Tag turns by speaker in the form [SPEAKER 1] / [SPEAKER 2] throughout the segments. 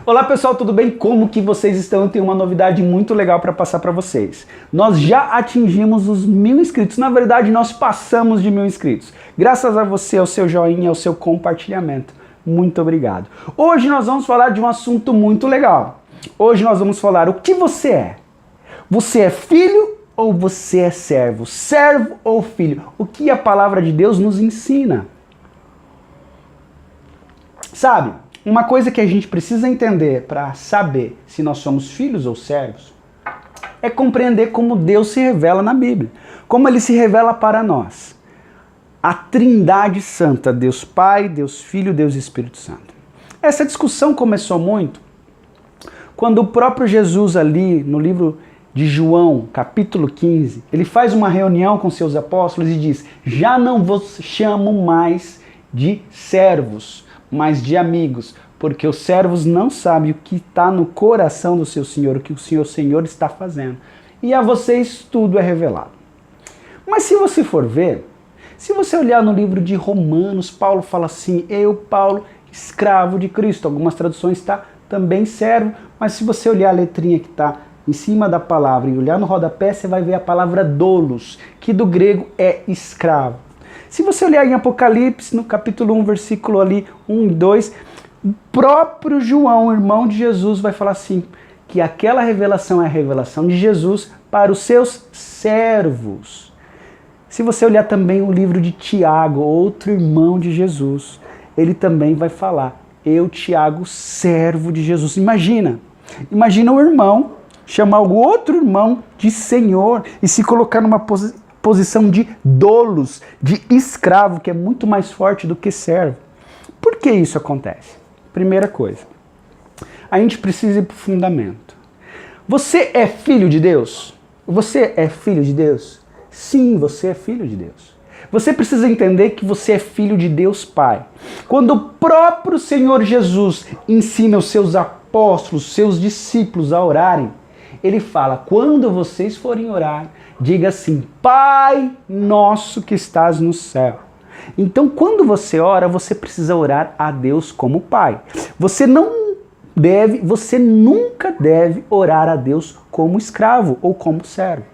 [SPEAKER 1] Olá pessoal, tudo bem? Como que vocês estão? Eu tenho uma novidade muito legal para passar para vocês. Nós já atingimos os 1000 inscritos, na verdade nós passamos de 1000 inscritos. Graças a você, ao seu joinha, ao seu compartilhamento. Muito obrigado. Hoje nós vamos falar de um assunto muito legal. Hoje nós vamos falar o que você é. Você é filho ou você é servo? Servo ou filho? O que a palavra de Deus nos ensina? Sabe? Uma coisa que a gente precisa entender para saber se nós somos filhos ou servos é compreender como Deus se revela na Bíblia, como Ele se revela para nós. A Trindade Santa, Deus Pai, Deus Filho, Deus Espírito Santo. Essa discussão começou muito quando o próprio Jesus ali no livro de João, capítulo 15, ele faz uma reunião com seus apóstolos e diz: já não vos chamo mais de servos, mas de amigos, porque os servos não sabem o que está no coração do seu Senhor, o que o seu Senhor está fazendo. E a vocês tudo é revelado. Mas se você for ver, se você olhar no livro de Romanos, Paulo fala assim: eu, Paulo, escravo de Cristo. Algumas traduções está também servo, mas se você olhar a letrinha que está em cima da palavra e olhar no rodapé, você vai ver a palavra doulos, que do grego é escravo. Se você olhar em Apocalipse, no capítulo 1, versículo ali 1 e 2, o próprio João, irmão de Jesus, vai falar assim, que aquela revelação é a revelação de Jesus para os seus servos. Se você olhar também o livro de Tiago, outro irmão de Jesus, ele também vai falar: eu, Tiago, servo de Jesus. Imagina o irmão chamar o outro irmão de Senhor e se colocar numa posição de doulos, de escravo, que é muito mais forte do que servo. Por que isso acontece? Primeira coisa, a gente precisa ir para o fundamento. Você é filho de Deus? Você é filho de Deus? Sim, você é filho de Deus. Você precisa entender que você é filho de Deus Pai. Quando o próprio Senhor Jesus ensina os seus apóstolos, seus discípulos a orarem, ele fala: quando vocês forem orar, diga assim: Pai nosso que estás no céu. Então, quando você ora, você precisa orar a Deus como Pai. Você nunca deve orar a Deus como escravo ou como servo.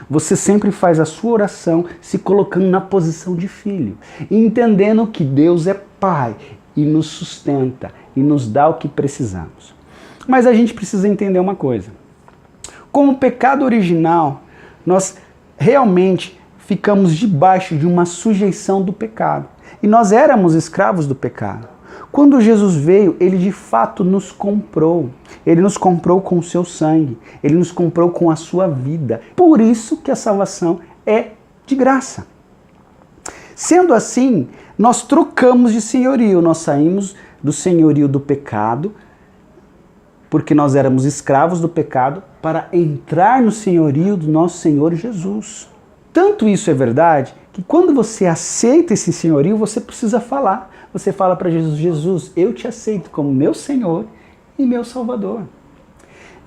[SPEAKER 1] Você sempre faz a sua oração se colocando na posição de filho, entendendo que Deus é Pai e nos sustenta e nos dá o que precisamos. Mas a gente precisa entender uma coisa. Com o pecado original, nós realmente ficamos debaixo de uma sujeição do pecado. E nós éramos escravos do pecado. Quando Jesus veio, ele de fato nos comprou. Ele nos comprou com o seu sangue. Ele nos comprou com a sua vida. Por isso que a salvação é de graça. Sendo assim, nós trocamos de senhorio. Nós saímos do senhorio do pecado, porque nós éramos escravos do pecado, para entrar no senhorio do nosso Senhor Jesus. Tanto isso é verdade, que quando você aceita esse senhorio, você precisa falar. Você fala para Jesus: Jesus, eu te aceito como meu Senhor e meu Salvador.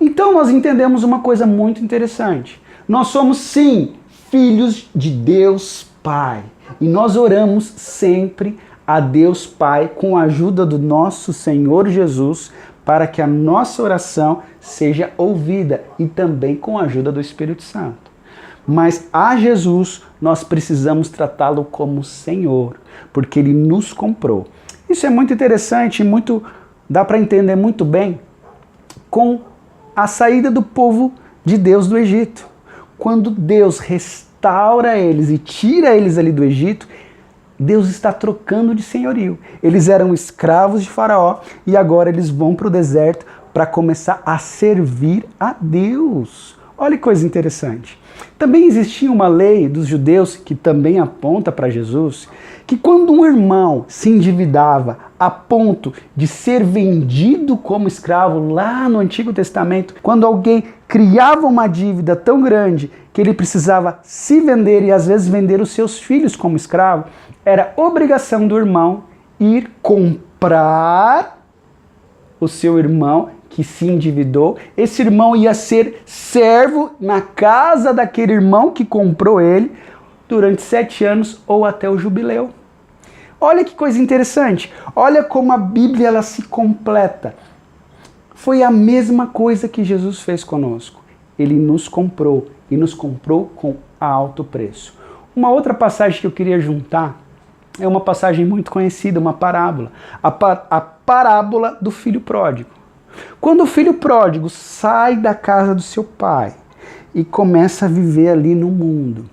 [SPEAKER 1] Então nós entendemos uma coisa muito interessante. Nós somos sim filhos de Deus Pai. E nós oramos sempre a Deus Pai com a ajuda do nosso Senhor Jesus, para que a nossa oração seja ouvida e também com a ajuda do Espírito Santo. Mas a Jesus nós precisamos tratá-lo como Senhor, porque Ele nos comprou. Isso é muito interessante, dá para entender muito bem com a saída do povo de Deus do Egito. Quando Deus restaura eles e tira eles ali do Egito, Deus está trocando de senhorio. Eles eram escravos de Faraó e agora eles vão para o deserto para começar a servir a Deus. Olha que coisa interessante. Também existia uma lei dos judeus que também aponta para Jesus, que quando um irmão se endividava a ponto de ser vendido como escravo lá no Antigo Testamento, quando alguém criava uma dívida tão grande que ele precisava se vender e às vezes vender os seus filhos como escravo, era obrigação do irmão ir comprar o seu irmão que se endividou. Esse irmão ia ser servo na casa daquele irmão que comprou ele durante 7 anos ou até o jubileu. Olha que coisa interessante. Olha como a Bíblia ela se completa. Foi a mesma coisa que Jesus fez conosco. Ele nos comprou e nos comprou com alto preço. Uma outra passagem que eu queria juntar é uma passagem muito conhecida, uma parábola. A parábola do filho pródigo. Quando o filho pródigo sai da casa do seu pai e começa a viver ali no mundo,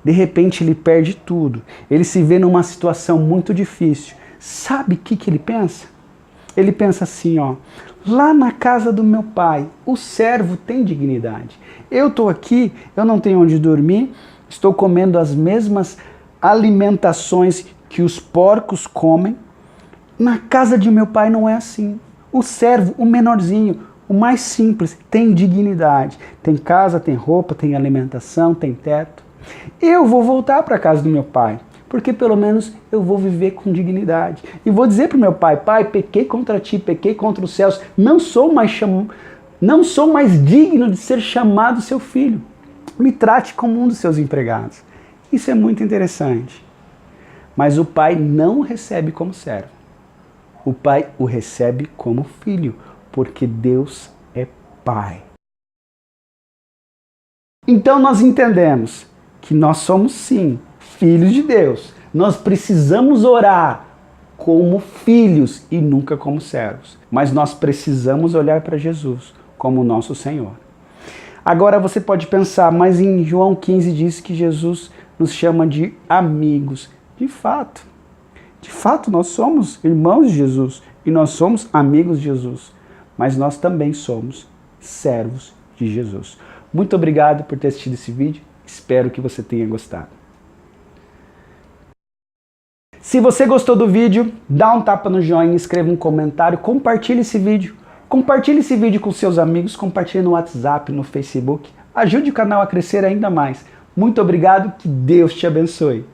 [SPEAKER 1] de repente ele perde tudo. Ele se vê numa situação muito difícil. Sabe o que ele pensa? Ele pensa assim, ó, lá na casa do meu pai, o servo tem dignidade. Eu estou aqui, eu não tenho onde dormir, estou comendo as mesmas alimentações que os porcos comem. Na casa de meu pai não é assim. O servo, o menorzinho, o mais simples, tem dignidade. Tem casa, tem roupa, tem alimentação, tem teto. Eu vou voltar para a casa do meu pai, porque pelo menos eu vou viver com dignidade. E vou dizer para o meu pai, pai, pequei contra ti, pequei contra os céus, não sou mais digno de ser chamado seu filho. Me trate como um dos seus empregados. Isso é muito interessante. Mas o pai não o recebe como servo. O pai o recebe como filho, porque Deus é pai. Então nós entendemos que nós somos sim filhos de Deus. Nós precisamos orar como filhos e nunca como servos. Mas nós precisamos olhar para Jesus como nosso Senhor. Agora você pode pensar, mas em João 15 diz que Jesus nos chama de amigos. De fato nós somos irmãos de Jesus e nós somos amigos de Jesus. Mas nós também somos servos de Jesus. Muito obrigado por ter assistido esse vídeo. Espero que você tenha gostado. Se você gostou do vídeo, dá um tapa no joinha, escreva um comentário, compartilhe esse vídeo. Compartilhe esse vídeo com seus amigos, compartilhe no WhatsApp, no Facebook. Ajude o canal a crescer ainda mais. Muito obrigado, que Deus te abençoe.